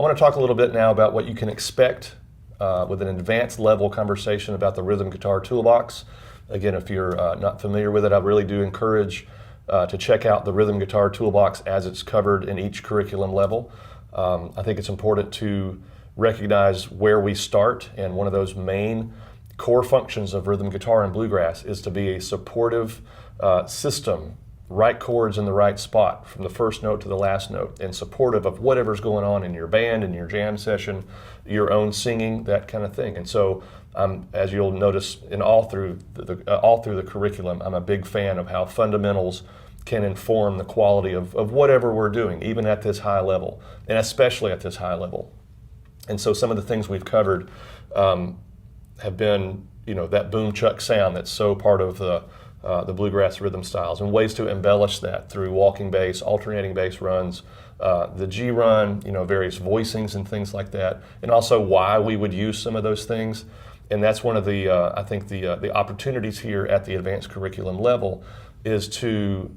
I want to talk a little bit now about what you can expect with an advanced level conversation about the Rhythm Guitar Toolbox. Again, if you're not familiar with it, I really do encourage to check out the Rhythm Guitar Toolbox as it's covered in each curriculum level. I think it's important to recognize where we start, and one of those main core functions of rhythm guitar and bluegrass is to be a supportive system, right chords in the right spot from the first note to the last note, and supportive of whatever's going on in your band, in your jam session, your own singing, that kind of thing. And so, as you'll notice in all through the curriculum, I'm a big fan of how fundamentals can inform the quality of whatever we're doing, even at this high level, and especially at this high level. And so some of the things we've covered have been, that boom chuck sound that's so part of the bluegrass rhythm styles, and ways to embellish that through walking bass, alternating bass runs, the G run, various voicings and things like that, and also why we would use some of those things. And that's one of the, I think the opportunities here at the advanced curriculum level is to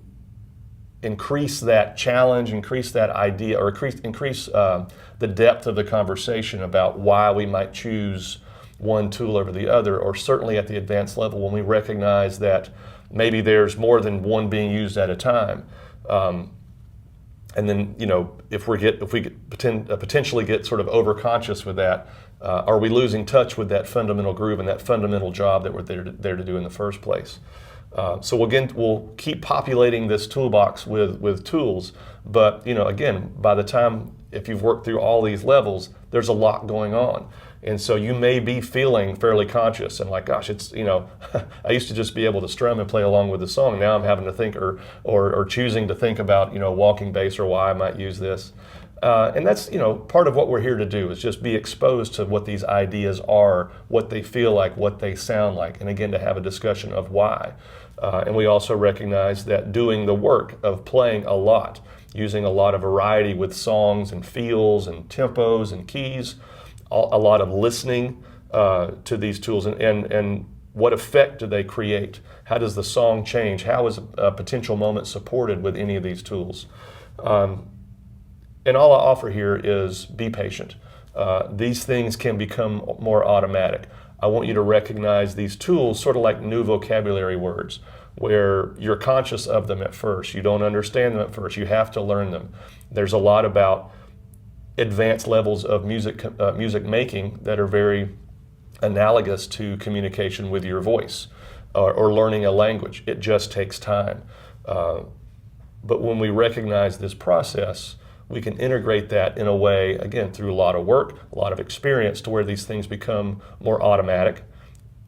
increase that challenge, increase that idea, or increase the depth of the conversation about why we might choose one tool over the other, or certainly at the advanced level when we recognize that maybe there's more than one being used at a time. And then, if we potentially get sort of overconscious with that, are we losing touch with that fundamental groove and that fundamental job that we're there to do in the first place? So we'll keep populating this toolbox with tools, but again, by the time, if you've worked through all these levels, there's a lot going on. And so you may be feeling fairly conscious and like, gosh, it's, I used to just be able to strum and play along with the song. Now I'm having to think or choosing to think about, walking bass or why I might use this. And that's, part of what we're here to do is just be exposed to what these ideas are, what they feel like, what they sound like, and again, to have a discussion of why. And we also recognize that doing the work of playing a lot, using a lot of variety with songs and feels and tempos and keys, a lot of listening to these tools, and what effect do they create? How does the song change? How is a potential moment supported with any of these tools? And all I offer here is be patient. These things can become more automatic. I want you to recognize these tools sort of like new vocabulary words, where you're conscious of them at first. You don't understand them at first. You have to learn them. There's a lot about advanced levels of music making that are very analogous to communication with your voice or learning a language. It just takes time. But when we recognize this process, we can integrate that in a way, again, through a lot of work, a lot of experience, to where these things become more automatic.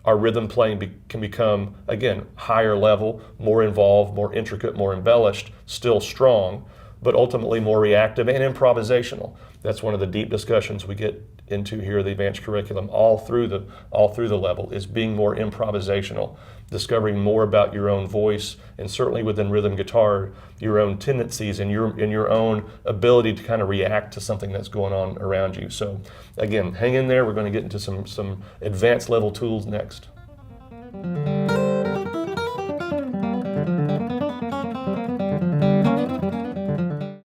Our rhythm playing can become, again, higher level, more involved, more intricate, more embellished, still strong, but ultimately more reactive and improvisational. That's one of the deep discussions we get into here at the advanced curriculum all through the level, is being more improvisational, discovering more about your own voice, and certainly within rhythm guitar, your own tendencies and your own ability to kind of react to something that's going on around you. So again, hang in there. We're going to get into some advanced level tools next.